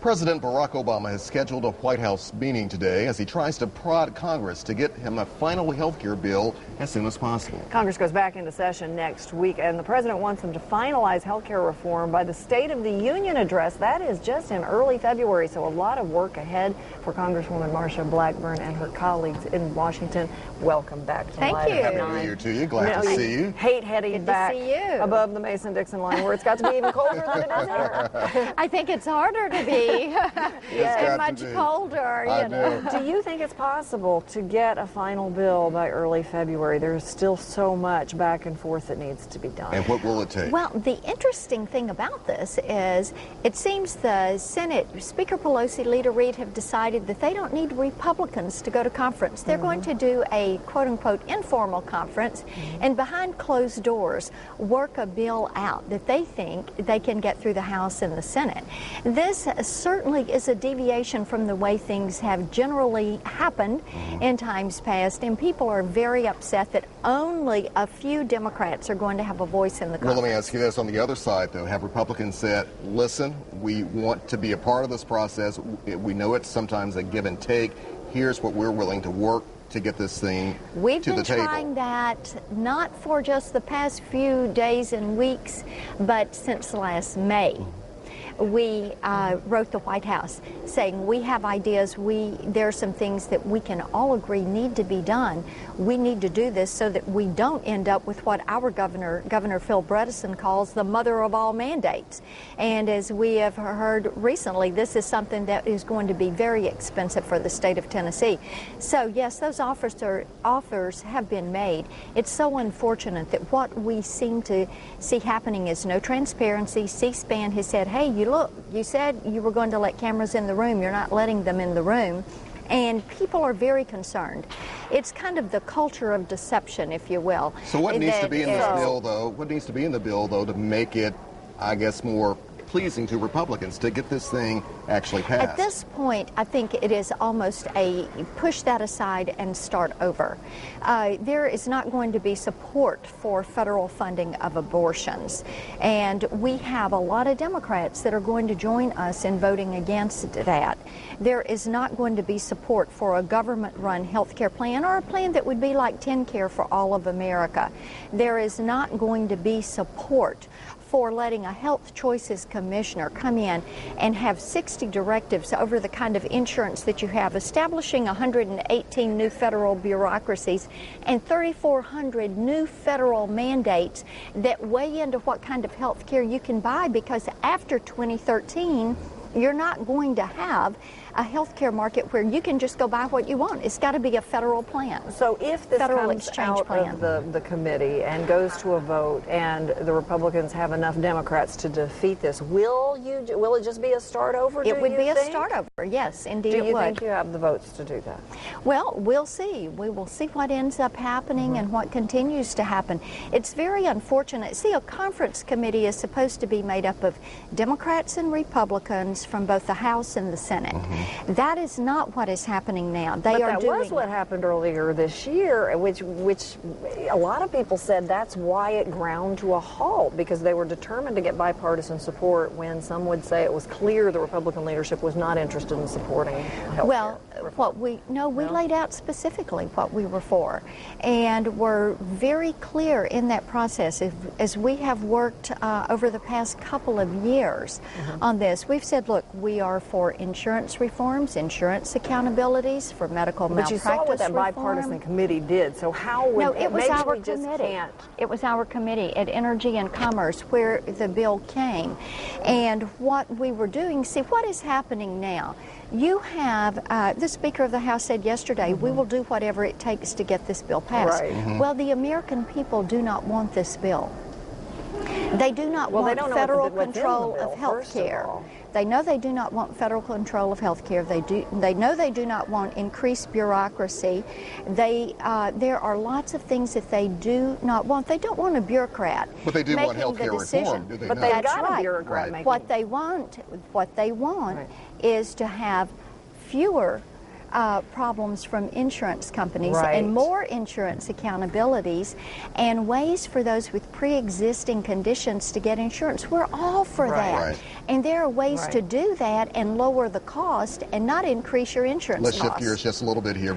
President Barack Obama has scheduled a White House meeting today as he tries to prod Congress to get him a final health care bill as soon as possible. Congress goes back into session next week, and the president wants them to finalize health care reform by the State of the Union address. That is just in early February, so a lot of work ahead for Congresswoman Blackburn and her colleagues in Washington. Welcome back to Thank you. Happy New Year to you. Glad to see you. Hate heading back above the Mason-Dixon line where it's got to be even colder than it is here. I think it's harder to be. It's much colder, you know. Do you think it's possible to get a final bill by early February? There's still so much back and forth that needs to be done. And what will it take? Well, the interesting thing about this is it seems the Senate, Speaker Pelosi, Leader Reid have decided that they don't need Republicans to go to conference. They're going to do a quote-unquote informal conference and behind closed doors work a bill out that they think they can get through the House and the Senate. This certainly is a deviation from the way things have generally happened in times past, and people are very upset that only a few Democrats are going to have a voice in the Congress. Well, let me ask you this. On the other side, though, have Republicans said, listen, we want to be a part of this process. We know it's sometimes a give and take. Here's what we're willing to work to get this thing to the table. We've been trying that not for just the past few days and weeks, but since last May. We wrote the White House saying we have ideas, there are some things that we can all agree need to be done. We need to do this so that we don't end up with what our Governor Phil Bredesen calls the mother of all mandates. And as we have heard recently, this is something that is going to be very expensive for the state of Tennessee. So yes, those offers have been made. It's so unfortunate that what we seem to see happening is no transparency. C-SPAN has said, hey, you said you were going to let cameras in the room. You're not letting them in the room. And people are very concerned. It's kind of the culture of deception, if you will. So what needs to be in this bill, though? What needs to be in the bill, though, to make it, I guess, more pleasing to Republicans to get this thing actually passed? At this point, I think it is almost a push that aside and start over. There is not going to be support for federal funding of abortions. And we have a lot of Democrats that are going to join us in voting against that. There is not going to be support for a government-run health care plan or a plan that would be like TennCare for all of America. There is not going to be support for letting a health choices commissioner come in and have 60 directives over the kind of insurance that you have, establishing 118 new federal bureaucracies and 3,400 new federal mandates that weigh into what kind of health care you can buy, because after 2013, you're not going to have a health care market where you can just go buy what you want. It's got to be a federal plan. So if this comes out of the committee and goes to a vote and the Republicans have enough Democrats to defeat this, will it just be a start over? It would be a start over, yes, indeed it would. Do you think you have the votes to do that? Well, we'll see. We will see what ends up happening and what continues to happen. It's very unfortunate. See, a conference committee is supposed to be made up of Democrats and Republicans from both the House and the Senate. That is not what is happening now. That was what happened earlier this year, which a lot of people said that's why it ground to a halt, because they were determined to get bipartisan support when some would say it was clear the Republican leadership was not interested in supporting health care. Well, we laid out specifically what we were for, and were very clear in that process. As we have worked over the past couple of years on this, we've said, look, we are for insurance reforms, insurance accountabilities, for medical malpractice reform. But you saw what that bipartisan committee did, so how would... No, it was our committee. It was our committee at Energy and Commerce where the bill came. And what we were doing, see, what is happening now? You have, the Speaker of the House said yesterday, we will do whatever it takes to get this bill passed. Right. Well, the American people do not want this bill. They do not want federal control of health care. They know they do not want federal control of health care. They know they do not want increased bureaucracy. There are lots of things that they do not want. They don't want a bureaucrat. But they do want health care reform, do they not? But they've got a bureaucrat making... What they want is to have fewer problems from insurance companies Right. and more insurance accountabilities and ways for those with pre-existing conditions to get insurance. We're all for Right. that. Right. And there are ways Right. to do that and lower the cost and not increase your insurance Let's costs. shift gears just a little bit here.